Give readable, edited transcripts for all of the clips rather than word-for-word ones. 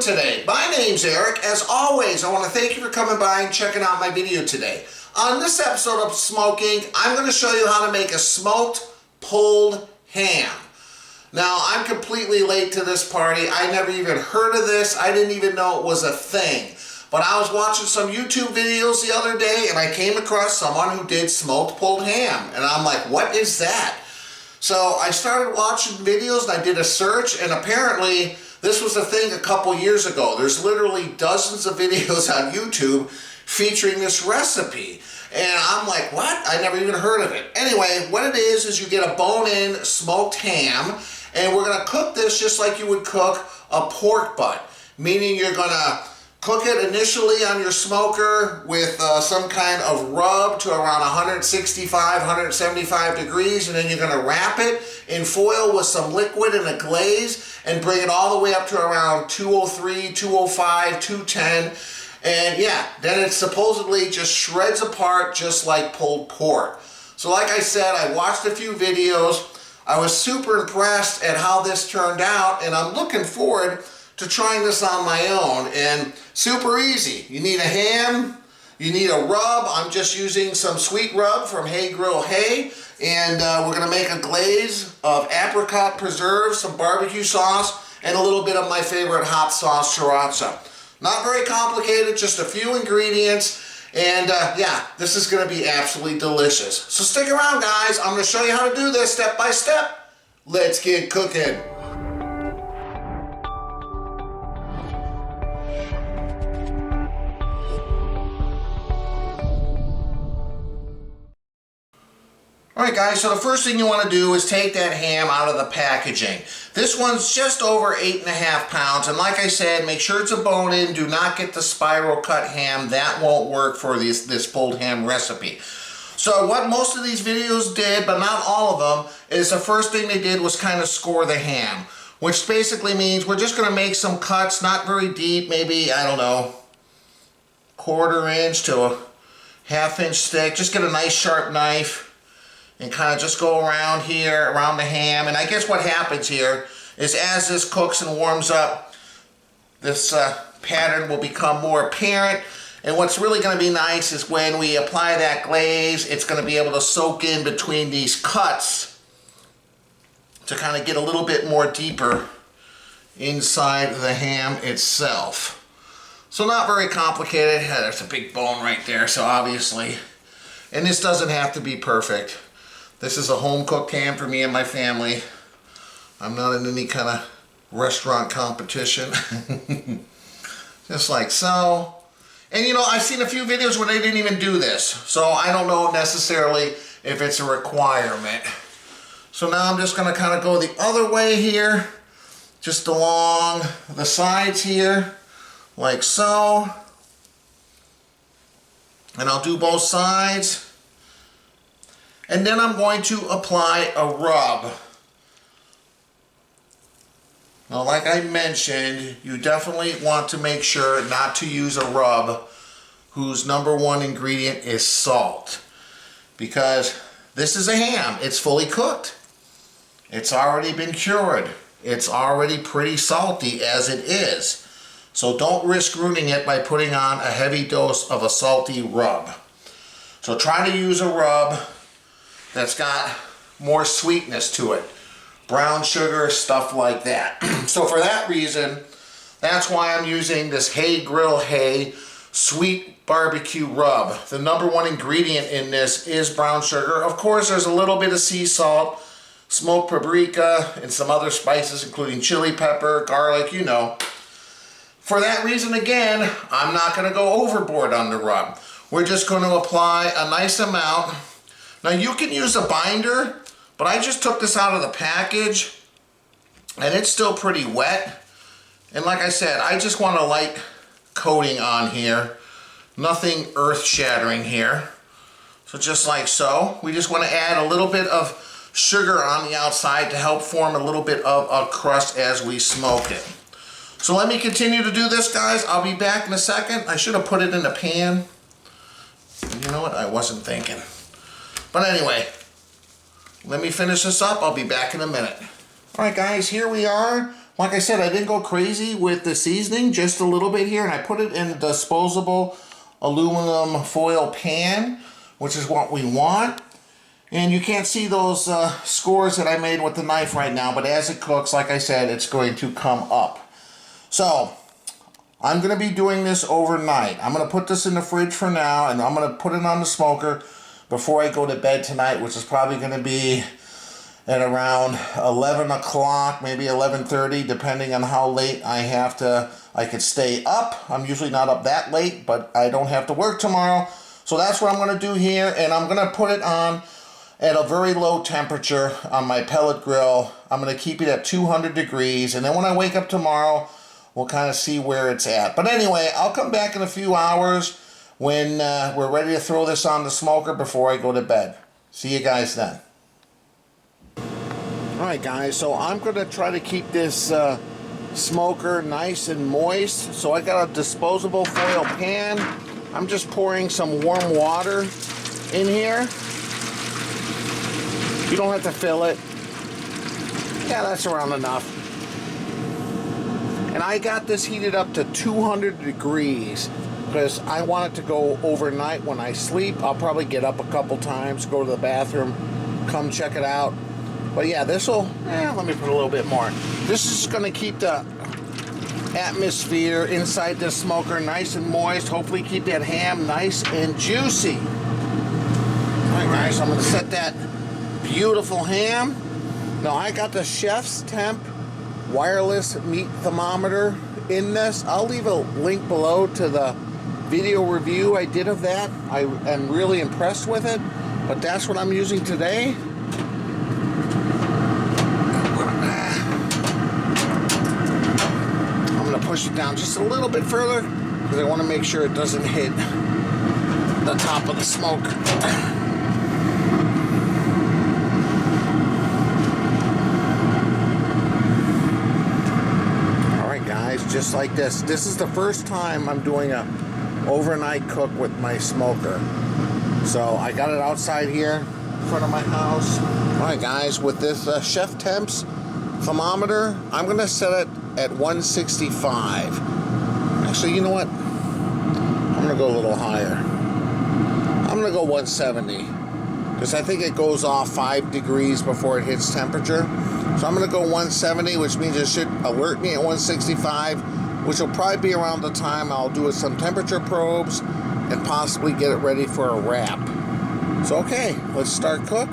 doing today? My name's Eric. As always, I want to thank you for coming by and checking out my video today. On this episode of Smo'King, I'm going to show you how to make a smoked pulled ham. Now, I'm completely late to this party. I never even heard of this. I didn't even know it was a thing. But I was watching some YouTube videos the other day and I came across someone who did smoked pulled ham. And I'm like, what is that? So I started watching videos and I did a search, and apparently this was a thing a couple years ago. There's literally dozens of videos on YouTube featuring this recipe. And I'm like, what? I never even heard of it. Anyway, what it is you get a bone-in smoked ham, and we're gonna cook this just like you would cook a pork butt. Meaning you're gonna cook it initially on your smoker with some kind of rub to around 165, 175 degrees, and then you're gonna wrap it in foil with some liquid and a glaze and bring it all the way up to around 203, 205, 210. And yeah, then it supposedly just shreds apart just like pulled pork. So like I said, I watched a few videos. I was super impressed at how this turned out, and I'm looking forward to trying this on my own. And super easy. You need a ham, you need a rub. I'm just using some sweet rub from Hay Grill Hay, and we're gonna make a glaze of Apricot Preserves, some barbecue sauce, and a little bit of my favorite hot sauce, Sriracha. Not very complicated, just a few ingredients, and yeah, this is gonna be absolutely delicious. So stick around, guys. I'm gonna show you how to do this step by step. Let's get cooking. Alright guys, so the first thing you want to do is take that ham out of the packaging. This one's just over 8.5 pounds, and like I said, make sure it's a bone-in. Do not get the spiral cut ham. That won't work for this pulled ham recipe. So what most of these videos did, but not all of them, is the first thing they did was kind of score the ham, which basically means we're just going to make some cuts, not very deep, maybe, I don't know, 1/4 inch to a 1/2 inch thick. Just get a nice sharp knife and kind of just go around here, around the ham. And I guess what happens here is as this cooks and warms up, this pattern will become more apparent. And what's really going to be nice is when we apply that glaze, it's going to be able to soak in between these cuts to kind of get a little bit more deeper inside the ham itself. So not very complicated. There's a big bone right there, so obviously. And this doesn't have to be perfect. This is a home-cooked ham for me and my family. I'm not in any kind of restaurant competition. Just like so. And you know, I've seen a few videos where they didn't even do this. So I don't know necessarily if it's a requirement. So now I'm just going to kind of go the other way here. Just along the sides here. Like so. And I'll do both sides. And then I'm going to apply a rub. Now, like I mentioned, you definitely want to make sure not to use a rub whose #1 ingredient is salt. Because this is a ham. It's fully cooked. It's already been cured. It's already pretty salty as it is. So don't risk ruining it by putting on a heavy dose of a salty rub. So try to use a rub that's got more sweetness to it. Brown sugar, stuff like that. So for that reason, that's why I'm using this Hay Grill Hay Sweet Barbecue Rub. The #1 ingredient in this is brown sugar. Of course, there's a little bit of sea salt, smoked paprika, and some other spices, including chili pepper, garlic, you know. For that reason, again, I'm not going to go overboard on the rub. We're just going to apply a nice amount. Now you can use a binder, but I just took this out of the package and it's still pretty wet. And like I said, I just want a light coating on here. Nothing earth-shattering here. So just like so, we just want to add a little bit of sugar on the outside to help form a little bit of a crust as we smoke it. So let me continue to do this, guys. I'll be back in a second. I should have put it in a pan. You know what? I wasn't thinking. But anyway, let me finish this up. I'll be back in a minute. All right, guys, here we are. Like I said, I didn't go crazy with the seasoning, just a little bit here, and I put it in a disposable aluminum foil pan, which is what we want. And you can't see those scores that I made with the knife right now, but as it cooks, like I said, it's going to come up. So, I'm going to be doing this overnight. I'm going to put this in the fridge for now, and I'm going to put it on the smoker before I go to bed tonight, which is probably going to be at around 11 o'clock, maybe 11:30, depending on how late I could stay up. I'm usually not up that late, but I don't have to work tomorrow. So that's what I'm going to do here, and I'm going to put it on at a very low temperature on my pellet grill. I'm going to keep it at 200 degrees, and then when I wake up tomorrow, we'll kind of see where it's at. But anyway, I'll come back in a few hours when we're ready to throw this on the smoker before I go to bed. See you guys then. Alright guys, so I'm going to try to keep this smoker nice and moist. So I got a disposable foil pan. I'm just pouring some warm water in here. You don't have to fill it. Yeah, that's around enough. And I got this heated up to 200 degrees because I want it to go overnight when I sleep. I'll probably get up a couple times, go to the bathroom, come check it out. But yeah, this will, let me put a little bit more. This is going to keep the atmosphere inside the smoker nice and moist. Hopefully keep that ham nice and juicy. Alright guys, I'm going to set that beautiful ham. Now I got the Chef's Temp wireless meat thermometer in this. I'll leave a link below to the video review I did of that. I am really impressed with it, but that's what I'm using today. Push it down just a little bit further because I want to make sure it doesn't hit the top of the smoke. Alright guys, just like this. This is the first time I'm doing a overnight cook with my smoker. So I got it outside here in front of my house. Alright guys, with this Chef Temps thermometer, I'm going to set it at 165. Actually, you know what? I'm going to go a little higher. I'm going to go 170 because I think it goes off 5 degrees before it hits temperature. So I'm going to go 170, which means it should alert me at 165, which will probably be around the time I'll do some temperature probes and possibly get it ready for a wrap. So okay, let's start cook.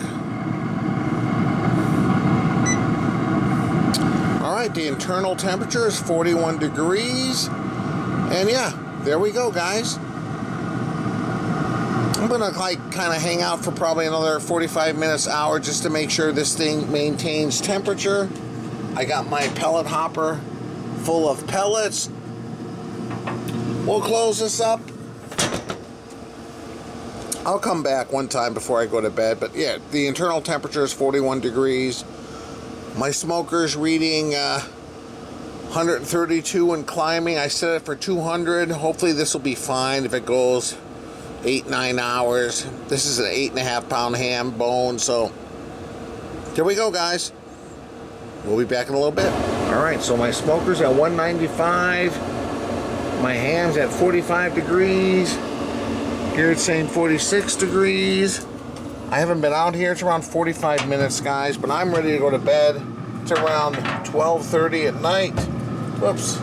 Alright, the internal temperature is 41 degrees. And yeah, there we go, guys. I'm gonna kind of hang out for probably another 45 minutes, hour, just to make sure this thing maintains temperature. I got my pellet hopper full of pellets. We'll close this up. I'll come back one time before I go to bed, but yeah, the internal temperature is 41 degrees. My smoker's reading 132 and climbing. I set it for 200. Hopefully this will be fine if it goes 8-9 hours. This is an 8.5 pound ham bone, so here we go, guys. We'll be back in a little bit. Alright, so my smoker's at 195. My ham's at 45 degrees. Here it's saying 46 degrees. I haven't been out here. It's around 45 minutes, guys, but I'm ready to go to bed. It's around 12:30 at night. Whoops.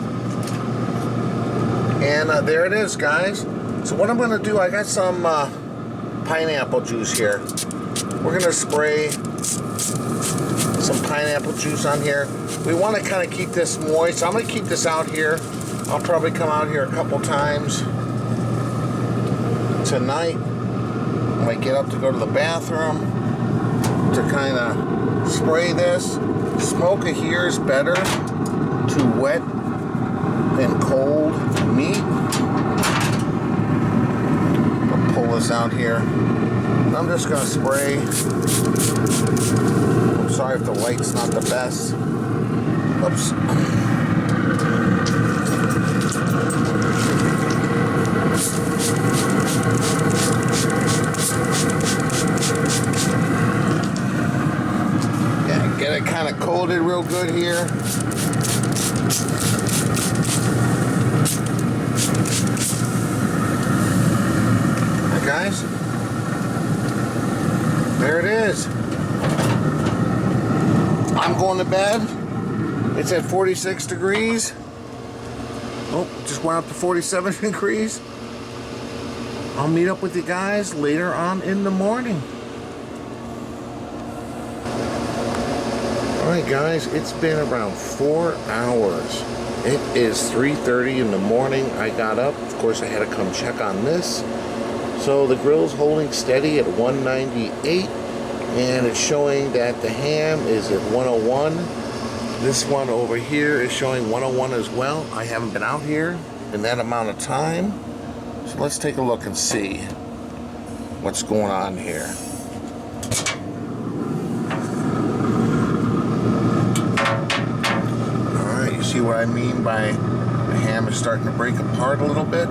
And there it is, guys. So what I'm going to do, I got some pineapple juice here. We're going to spray some pineapple juice on here. We want to kind of keep this moist. I'm going to keep this out here. I'll probably come out here a couple times tonight. I might get up to go to the bathroom to kind of spray this. Smoke here is better to wet than cold meat. I'll pull this out here. I'm just going to spray. I'm sorry if the light's not the best. Oops. Yeah, get it kind of coated real good here. the bed. It's at 46 degrees. Oh, just went up to 47 degrees. I'll meet up with you guys later on in the morning. Alright guys, it's been around 4 hours. It is 3:30 in the morning. I got up. Of course, I had to come check on this. So the grill's holding steady at 198, and it's showing that the ham is at 101. This one over here is showing 101 as well. I haven't been out here in that amount of time. So let's take a look and see what's going on here. See what I mean by the ham is starting to break apart a little bit.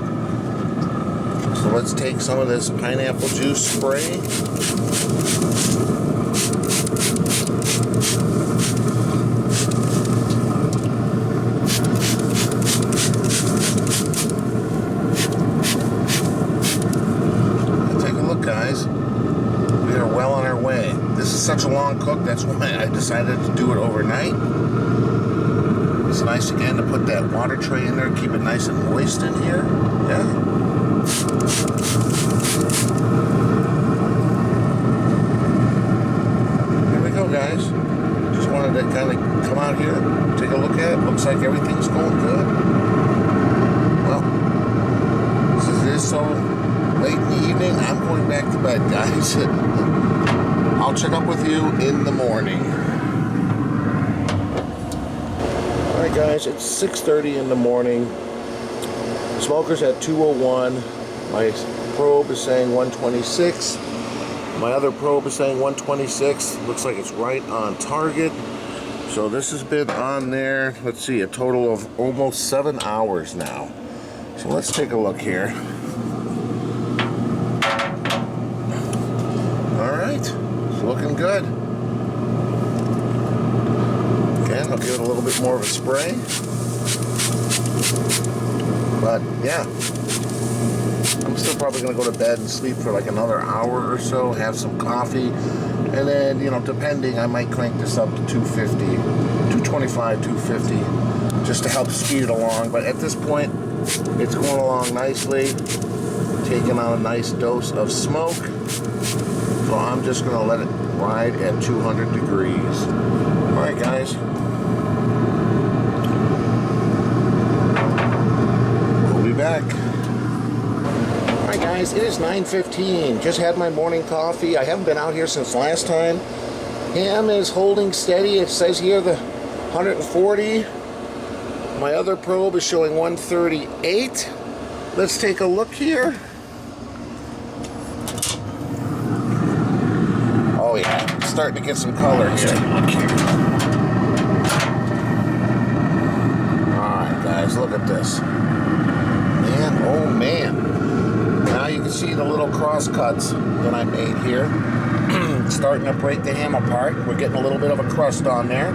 So let's take some of this pineapple juice spray. Take a look, guys. We are well on our way. This is such a long cook, that's why I decided to do it overnight. It's nice again to put that water tray in there, keep it nice and moist in here. Yeah. Here we go, guys. Just wanted to kind of come out here, take a look at it. Looks like everything's going good. Well, since it is so late in the evening, I'm going back to bed, guys. I'll check up with you in the morning. Alright guys, it's 6:30 in the morning. Smoker's at 201. My probe is saying 126. My other probe is saying 126. Looks like it's right on target. So this has been on there, let's see, a total of almost 7 hours now. So let's take a look here. Alright, it's looking good. I'll give it a little bit more of a spray. But yeah, I'm still probably going to go to bed and sleep for like another hour or so, have some coffee, and then, you know, depending, I might crank this up to 250, 225, 250, just to help speed it along. But at this point, it's going along nicely, taking on a nice dose of smoke. So I'm just going to let it ride at 200 degrees. All right, guys. Back. Alright guys, it is 9:15. Just had my morning coffee. I haven't been out here since last time. Ham is holding steady. It says here the 140. My other probe is showing 138. Let's take a look here. Oh yeah, it's starting to get some color here. Alright guys, look at this. Oh man, now you can see the little cross cuts that I made here. Starting to break the ham apart. We're getting a little bit of a crust on there.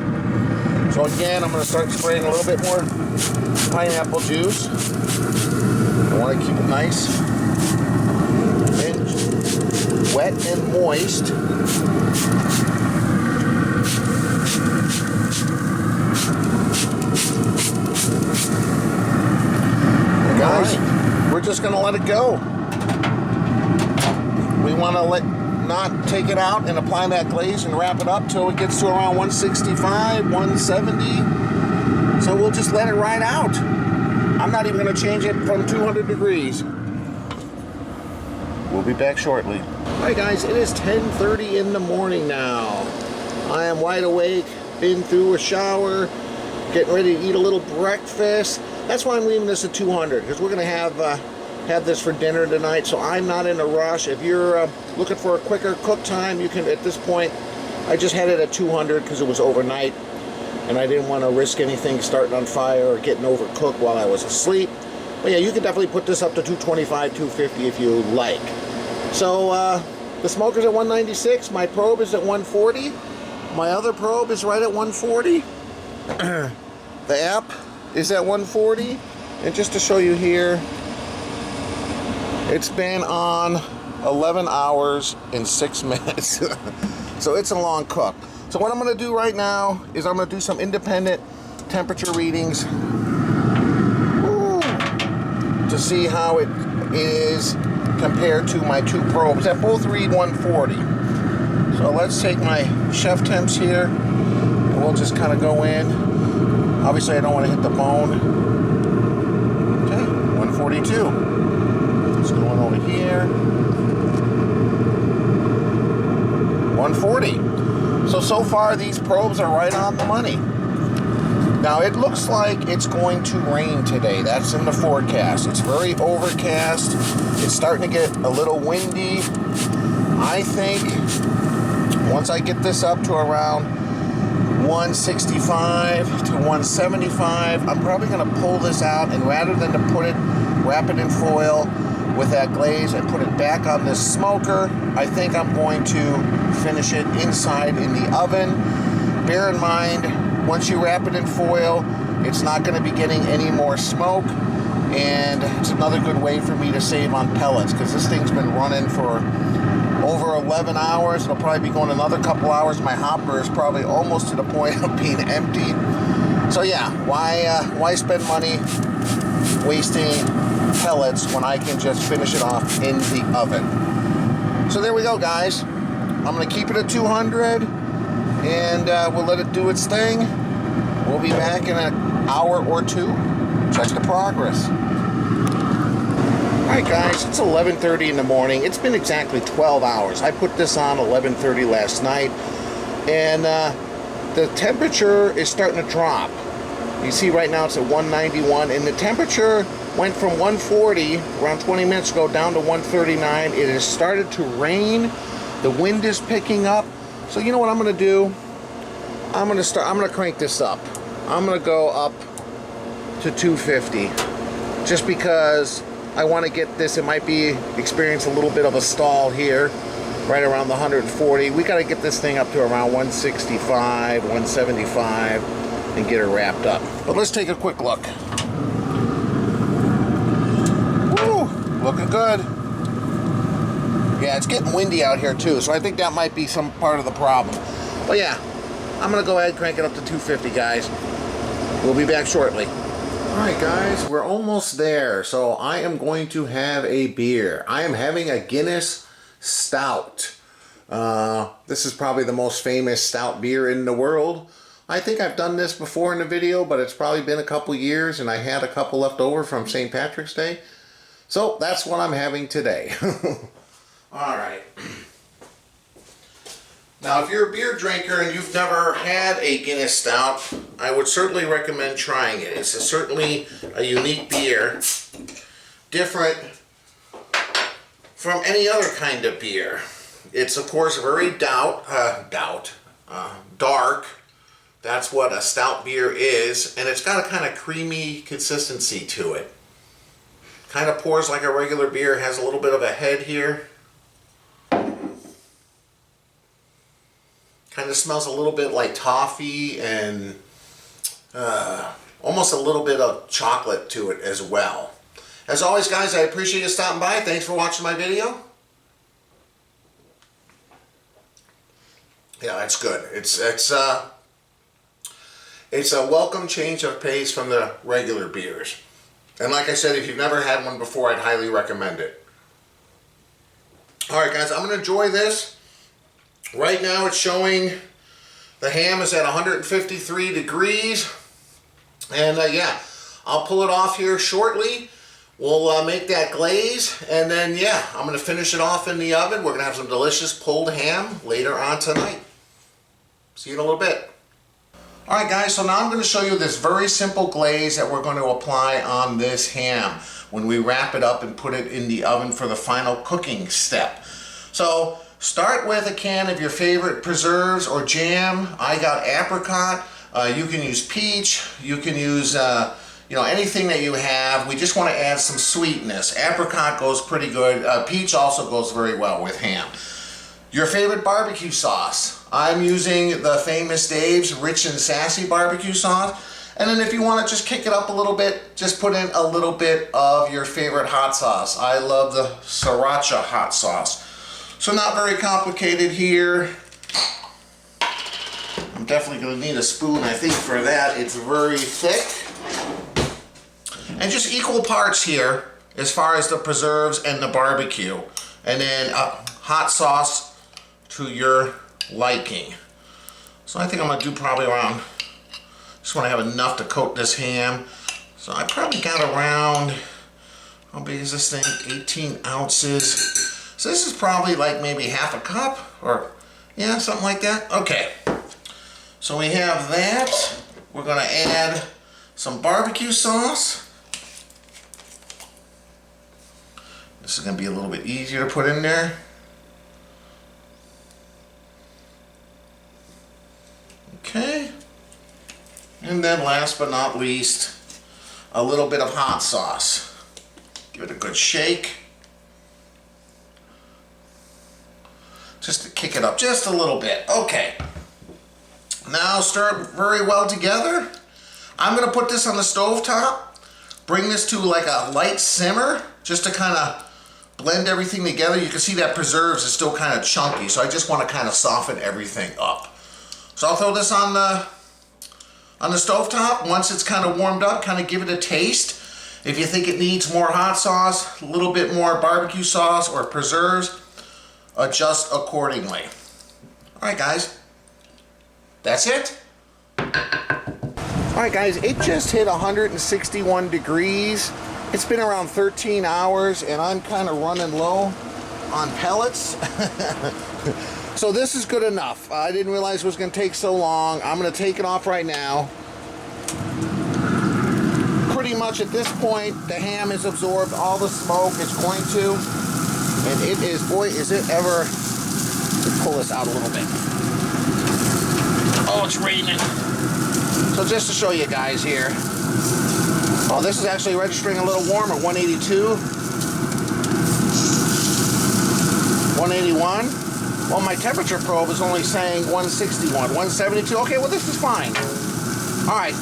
So again, I'm going to start spraying a little bit more pineapple juice. I want to keep it nice and wet and moist. Guys, we're just going to let it go. We want to not take it out and apply that glaze and wrap it up till it gets to around 165, 170. So we'll just let it ride out. I'm not even going to change it from 200 degrees. We'll be back shortly. Alright guys, it is 10:30 in the morning now. I am wide awake, been through a shower, getting ready to eat a little breakfast. That's why I'm leaving this at 200, because we're going to have this for dinner tonight, so I'm not in a rush. If you're looking for a quicker cook time, you can, at this point, I just had it at 200 because it was overnight, and I didn't want to risk anything starting on fire or getting overcooked while I was asleep. But yeah, you can definitely put this up to 225, 250 if you like. So the smoker's at 196, my probe is at 140, my other probe is right at 140. The app is at 140, and just to show you here, it's been on 11 hours and 6 minutes. So it's a long cook. So what I'm going to do right now is I'm going to do some independent temperature readings to see how it is compared to my two probes that both read 140. So let's take my chef temps here and we'll just kind of go in. Obviously I don't want to hit the bone. Okay, 142. It's going over here. 140. So far these probes are right on the money. Now it looks like it's going to rain today. That's in the forecast. It's very overcast. It's starting to get a little windy. I think once I get this up to around 165 to 175, I'm probably going to pull this out, and rather than to wrap it in foil with that glaze and put it back on this smoker, I think I'm going to finish it inside in the oven. Bear in mind, once you wrap it in foil, it's not going to be getting any more smoke, and it's another good way for me to save on pellets, because this thing's been running for over 11 hours. It'll probably be going another couple hours. My hopper is probably almost to the point of being empty. So yeah, why spend money wasting pellets when I can just finish it off in the oven? So there we go, guys. I'm going to keep it at 200, and we'll let it do its thing. We'll be back in an hour or two. Check the progress. Alright guys, it's 11:30 in the morning. It's been exactly 12 hours. I put this on 11:30 last night, and the temperature is starting to drop. You see right now it's at 191, and the temperature went from 140 around 20 minutes ago down to 139. It has started to rain. The wind is picking up. So you know what I'm going to do? I'm going to crank this up. I'm going to go up to 250, just because I want to get this. It might be experience a little bit of a stall here, right around the 140. We got to get this thing up to around 165, 175, and get it wrapped up. But let's take a quick look. Woo, looking good. Yeah, it's getting windy out here too, so I think that might be some part of the problem. But yeah, I'm going to go ahead and crank it up to 250, guys. We'll be back shortly. Alright guys, we're almost there. So I am going to have a beer. I am having a Guinness Stout. This is probably the most famous stout beer in the world. I think I've done this before in the video, but it's probably been a couple years, and I had a couple left over from St. Patrick's Day. So that's what I'm having today. Alright. Now, if you're a beer drinker and you've never had a Guinness Stout, I would certainly recommend trying it. It's certainly a unique beer, different from any other kind of beer. It's, of course, very dark. That's what a stout beer is, and it's got a kind of creamy consistency to it. Kind of pours like a regular beer, has a little bit of a head here. Kind of smells a little bit like toffee and almost a little bit of chocolate to it as well. As always, guys, I appreciate you stopping by. Thanks for watching my video. Yeah, that's good. It's a welcome change of pace from the regular beers. And like I said, if you've never had one before, I'd highly recommend it. Alright guys, I'm going to enjoy this. Right now it's showing the ham is at 153 degrees. And yeah, I'll pull it off here shortly. We'll make that glaze, and then yeah, I'm going to finish it off in the oven. We're going to have some delicious pulled ham later on tonight. See you in a little bit. Alright guys, so now I'm going to show you this very simple glaze that we're going to apply on this ham when we wrap it up and put it in the oven for the final cooking step. So start with a can of your favorite preserves or jam. I got apricot. You can use peach. You can use anything that you have. We just want to add some sweetness. Apricot goes pretty good. Peach also goes very well with ham. Your favorite barbecue sauce. I'm using the Famous Dave's Rich and Sassy barbecue sauce. And then if you want to just kick it up a little bit, just put in a little bit of your favorite hot sauce. I love the Sriracha hot sauce. So not very complicated here. definitely going to need a spoon, I think, for that. It's very thick. And just equal parts here as far as the preserves and the barbecue. And then hot sauce to your liking. So I think I'm going to do probably around, just want to have enough to coat this ham. So I probably got around, how big is this thing? 18 ounces. So this is probably like maybe half a cup, or yeah, something like that. Okay. So we have that. We're going to add some barbecue sauce. This is going to be a little bit easier to put in there. Okay. And then last but not least, a little bit of hot sauce. Give it a good shake. Just to kick it up just a little bit. Okay. Now stir it very well together. I'm going to put this on the stove top. Bring this to like a light simmer just to kind of blend everything together. You can see that preserves is still kind of chunky, so I just want to kind of soften everything up. So I'll throw this on the stove top. Once it's kind of warmed up, kind of give it a taste. If you think it needs more hot sauce, a little bit more barbecue sauce or preserves, adjust accordingly. All right, guys, that's it. All right, guys, it just hit 161 degrees. It's been around 13 hours, and I'm kind of running low on pellets. So this is good enough. I didn't realize it was going to take so long. I'm going to take it off right now. Pretty much at this point, the ham has absorbed all the smoke it's going to. And it is, boy, is it ever. Let's pull this out a little bit. Oh, it's raining. So just to show you guys here. Oh, this is actually registering a little warmer, 182. 181. Well, my temperature probe is only saying 161, 172. Okay, well, this is fine. All right.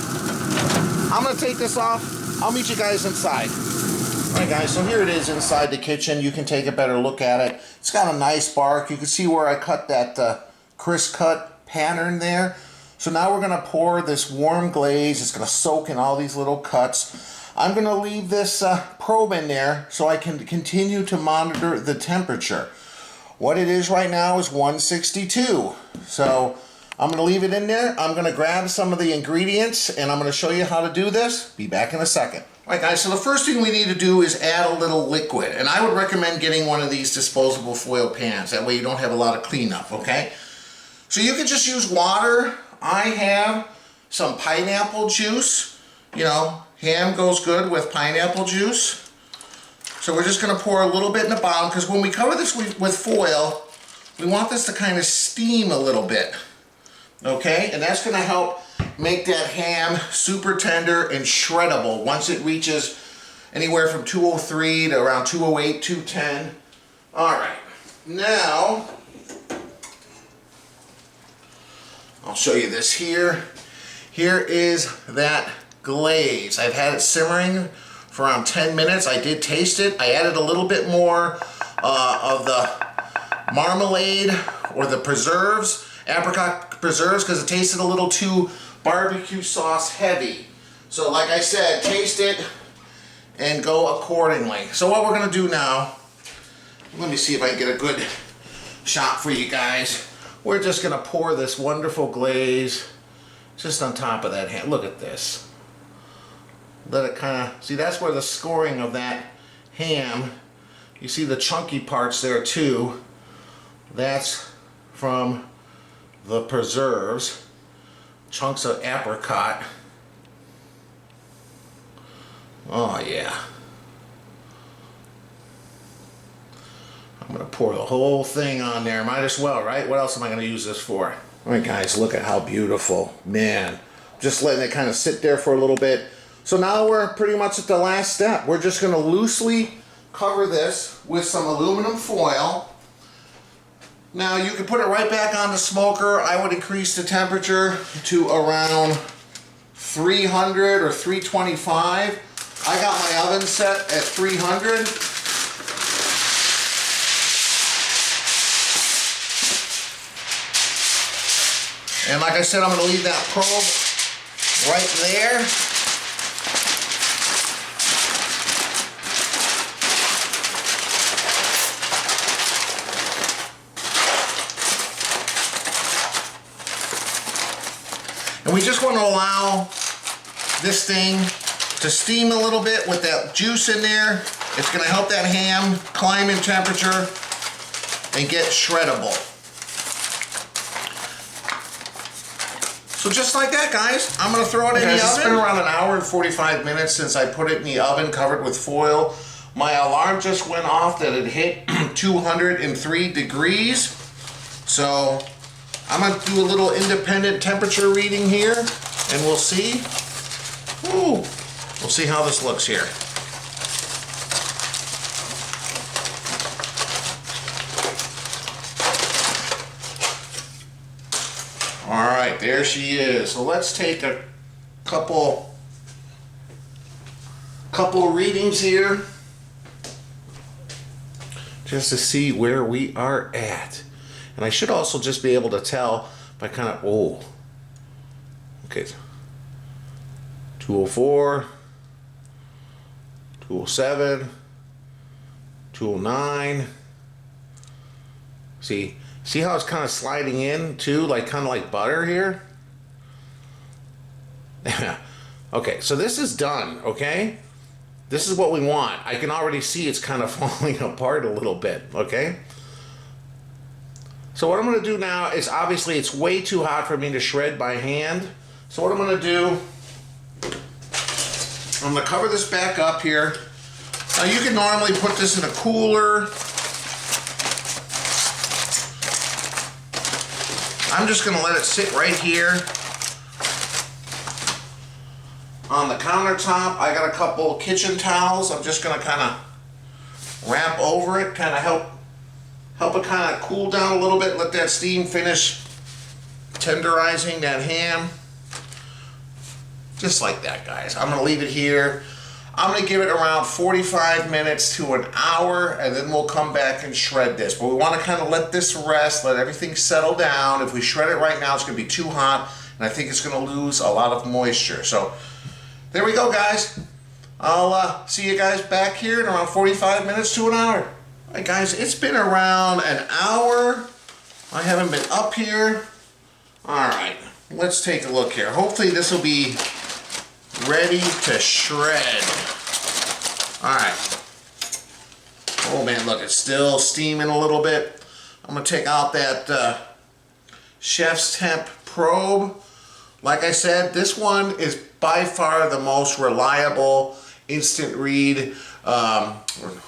I'm going to take this off. I'll meet you guys inside. All right, guys, so here it is inside the kitchen. You can take a better look at it. It's got a nice bark. You can see where I cut that crisp cut pattern there. So now we're going to pour this warm glaze. It's going to soak in all these little cuts. I'm going to leave this probe in there so I can continue to monitor the temperature. What it is right now is 162. So I'm going to leave it in there. I'm going to grab some of the ingredients and I'm going to show you how to do this. Be back in a second. All right, guys, so the first thing we need to do is add a little liquid. And I would recommend getting one of these disposable foil pans. That way you don't have a lot of cleanup, okay? So you can just use water. I have some pineapple juice. You know, ham goes good with pineapple juice. So we're just going to pour a little bit in the bottom because when we cover this with foil, we want this to kind of steam a little bit. Okay, and that's going to help make that ham super tender and shreddable once it reaches anywhere from 203 to around 208, 210. All right, now I'll show you this here. Here is that glaze. I've had it simmering for around 10 minutes. I did taste it. I added a little bit more of the marmalade or the preserves, apricot preserves, because it tasted a little too barbecue sauce heavy. So like I said, taste it and go accordingly. So what we're going to do now, let me see if I can get a good shot for you guys. We're just going to pour this wonderful glaze just on top of that ham. Look at this. Let it kind of, see, that's where the scoring of that ham, you see the chunky parts there too. That's from the preserves, chunks of apricot. Oh yeah. I'm gonna pour the whole thing on there. Might as well, right? What else am I gonna use this for? All right, guys, look at how beautiful. Man, just letting it kind of sit there for a little bit. So now we're pretty much at the last step. We're just gonna loosely cover this with some aluminum foil. Now you can put it right back on the smoker. I would increase the temperature to around 300 or 325. I got my oven set at 300. And like I said, I'm going to leave that probe right there. And we just want to allow this thing to steam a little bit with that juice in there. It's going to help that ham climb in temperature and get shreddable. So just like that, guys, I'm going to throw it in the oven. It's been around an hour and 45 minutes since I put it in the oven covered with foil. My alarm just went off that it hit 203 degrees. So I'm going to do a little independent temperature reading here, and we'll see. Ooh, we'll see how this looks here. All right, there she is. So let's take a couple readings here just to see where we are at. And I should also just be able to tell by kind of, oh, okay, 204, 207, 209. See how it's kind of sliding in too, like kind of like butter here? Okay, so this is done, okay? This is what we want. I can already see it's kind of falling apart a little bit, okay? So what I'm going to do now is, obviously it's way too hot for me to shred by hand. So what I'm going to do, I'm going to cover this back up here. Now you can normally put this in a cooler. I'm just going to let it sit right here on the countertop. I got a couple kitchen towels. I'm just going to kind of wrap over it, kind of help it kind of cool down a little bit, let that steam finish tenderizing that ham. Just like that, guys. I'm going to leave it here. I'm going to give it around 45 minutes to an hour, and then we'll come back and shred this. But we want to kind of let this rest, let everything settle down. If we shred it right now, it's going to be too hot, and I think it's going to lose a lot of moisture. So there we go, guys. I'll see you guys back here in around 45 minutes to an hour. All right, guys, it's been around an hour. I haven't been up here. All right, let's take a look here. Hopefully this will be ready to shred. All right. Oh man, look, it's still steaming a little bit. I'm gonna take out that chef's temp probe. Like I said, this one is by far the most reliable instant read, or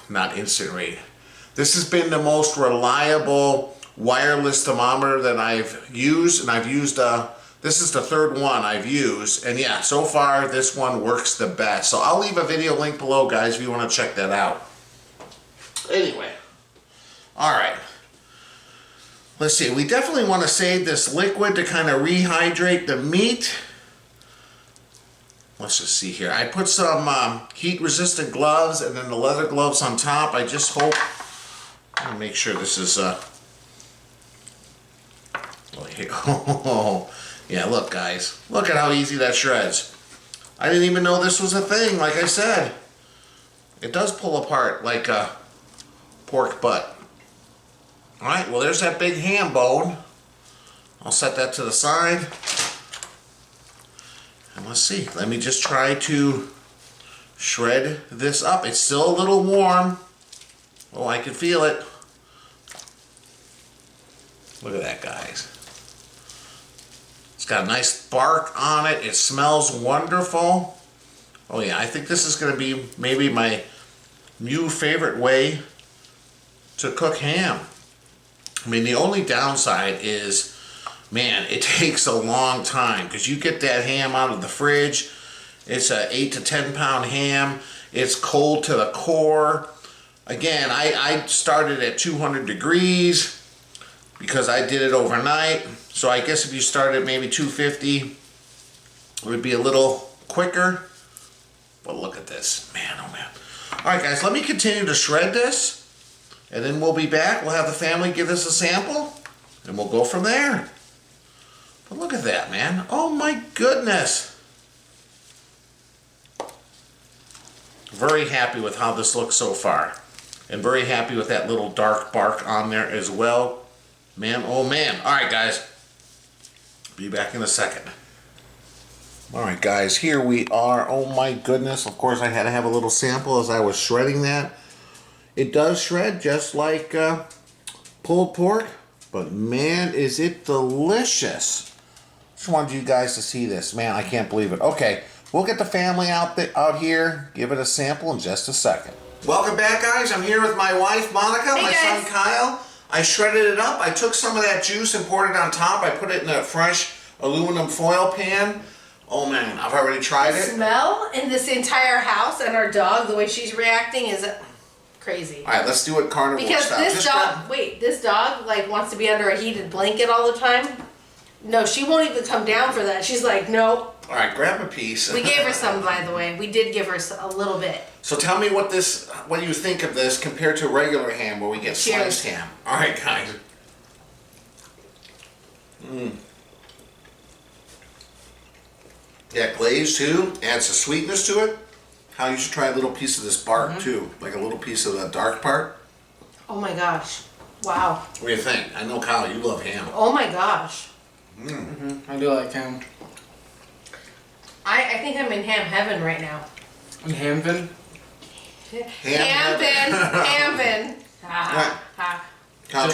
not instant read. This has been the most reliable wireless thermometer that I've used, and I've used this is the third one I've used, and yeah, so far this one works the best. So I'll leave a video link below, guys, if you want to check that out. Anyway, all right. Let's see, we definitely want to save this liquid to kind of rehydrate the meat. Let's just see here. I put some heat-resistant gloves and then the leather gloves on top. I just hope, I'll make sure this is, oh, yeah, look guys, look at how easy that shreds. I didn't even know this was a thing, like I said. It does pull apart like a pork butt. Alright, well there's that big ham bone. I'll set that to the side. And let's see, let me just try to shred this up. It's still a little warm. Oh, I can feel it. Look at that, guys. It's got a nice bark on it. It smells wonderful. Oh yeah, I think this is going to be maybe my new favorite way to cook ham. I mean, the only downside is, man, it takes a long time because you get that ham out of the fridge. It's a 8 to 10 pound ham. It's cold to the core. Again, I started at 200 degrees because I did it overnight. So I guess if you start at maybe 250, it would be a little quicker. But look at this, man, oh man. All right, guys, let me continue to shred this, and then we'll be back. We'll have the family give this a sample, and we'll go from there. But look at that, man. Oh my goodness. Very happy with how this looks so far. And very happy with that little dark bark on there as well. Man, oh man. Alright guys. Be back in a second. Alright guys, here we are. Oh my goodness. Of course I had to have a little sample as I was shredding that. It does shred just like pulled pork. But man, is it delicious. Just wanted you guys to see this. Man, I can't believe it. Okay, we'll get the family out here. Give it a sample in just a second. Welcome back, guys. I'm here with my wife, Monica, my son, Kyle. I shredded it up. I took some of that juice and poured it on top. I put it in a fresh aluminum foil pan. Oh man, I've already tried it. The smell in this entire house and our dog, the way she's reacting is crazy. All right, let's do it carnivore because style. This dog, this dog like wants to be under a heated blanket all the time. No, she won't even come down for that. She's like, nope. All right, grab a piece. We gave her some, by the way. We did give her a little bit. So tell me what you think of this compared to regular ham where we get sliced ham. All right, guys. Yeah, glaze too. Adds a sweetness to it. How you should try a little piece of this bark too, like a little piece of the dark part. Oh my gosh! Wow. What do you think? I know, Kyle, you love ham. Oh my gosh. I do like ham. I think I'm in ham heaven right now. In Hamvin? Hamvin. Kyle,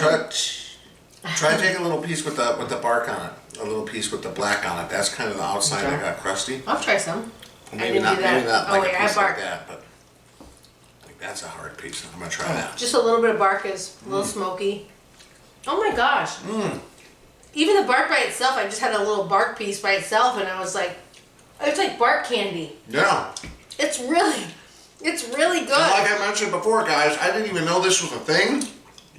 try take a little piece with the bark on it. A little piece with the black on it. That's kind of the outside that got crusty. I'll try some. Maybe not like a piece bark. like that, but like that's a hard piece. I'm gonna try that. Just a little bit of bark is a little smoky. Oh my gosh. Even the bark by itself, I just had a little bark piece by itself and I was like, it's like bark candy. Yeah. It's really good. Like I mentioned before, guys, I didn't even know this was a thing.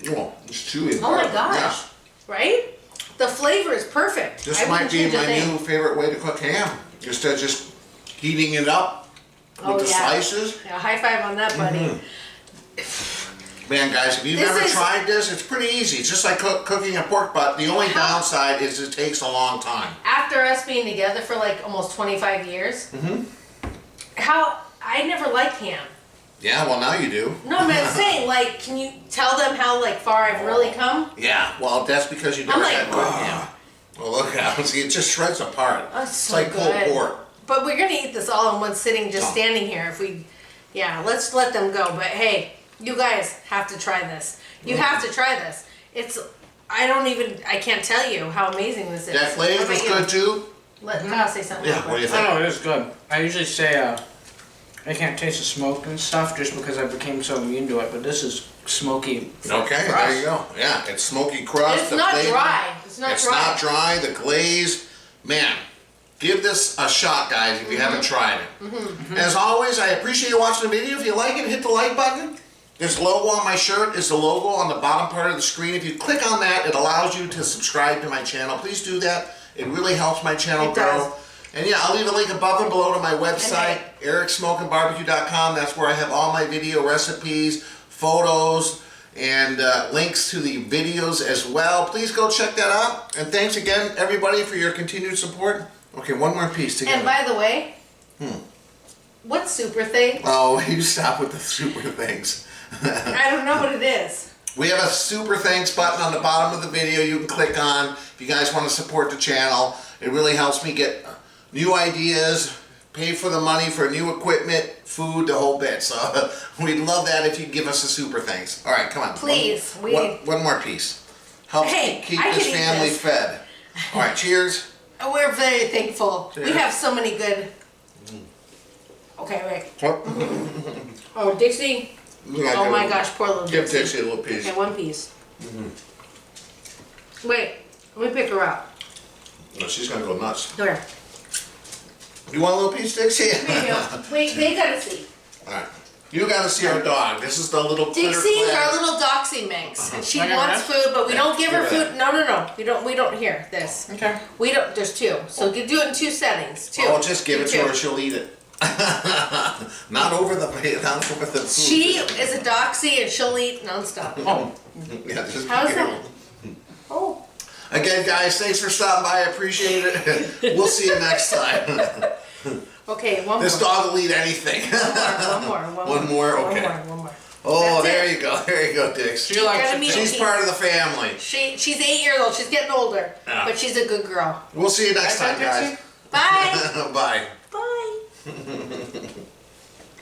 Oh, it's chewy. Oh my gosh. Yeah. Right? The flavor is perfect. This might be my new favorite way to cook ham. Instead of just heating it up with the slices. Yeah, high five on that, buddy. Man, guys, if you've never tried this, it's pretty easy. It's just like cooking a pork butt. The only downside is it takes a long time. After us being together for like almost 25 years, I never liked ham. Yeah, well now you do. No, I'm not saying, like, can you tell them how like far I've really come? Yeah, well that's because you never had good ham. Well look at it. See, it just shreds apart. Oh, it's like pulled pork. But we're gonna eat this all in one sitting, just standing here. Let's let them go. But hey, you guys have to try this. You have to try this. I can't tell you how amazing this is. That glaze was good too? Let Kyle say something. Yeah, what do you think? Oh, it is good. I usually say I can't taste the smoke and stuff just because I became so immune to it, but this is smoky. Okay, there you go. Yeah, it's smoky crust. It's not dry. It's not dry. The glaze, man. Give this a shot, guys, if you haven't tried it. As always, I appreciate you watching the video. If you like it, hit the like button. This logo on my shirt is the logo on the bottom part of the screen. If you click on that, it allows you to subscribe to my channel. Please do that. It really helps my channel grow. And yeah, I'll leave a link above and below to my website, ericsmokingbbq.com. That's where I have all my video recipes, photos, and links to the videos as well. Please go check that out. And thanks again, everybody, for your continued support. Okay, one more piece together. And by the way, what's super thing? Oh, you stop with the super things. I don't know what it is. We have a super thanks button on the bottom of the video you can click on if you guys want to support the channel. It really helps me get new ideas, pay for the money for new equipment, food, the whole bit. So we'd love that if you'd give us a super thanks. All right, come on. Please. One more piece. Helps keep this family fed. All right, cheers. We're very thankful. Cheers. We have so many good... Okay, wait. Oh, Dixie. Oh my gosh, poor little Dixie. Give Dixie a little piece. Okay, one piece. Wait, let me pick her up. No, she's gonna go nuts. There. You want a little piece, Dixie? Wait, they gotta see. Alright. You gotta see our dog. This is the little Dixie's our little doxy mix. And she wants food, but we don't give her food. No. We don't hear this. Okay. We don't, there's two. So do it in two settings. Two. Oh, just give it to her, she'll eat it. Not over the food. She is a doxy and she'll eat nonstop. Oh. Yeah, just How's that? Oh. Again, guys, thanks for stopping by. I appreciate it. We'll see you next time. Okay, one This more. dog will eat anything. One more. Okay. One more. Oh, That's there it. you go. There you go, Dix. She likes Gotta it. meet too. She's part of the family. She's 8 years old. She's getting older, Yeah. but she's a good girl. We'll see you next time, guys. Bye. Bye. Bye.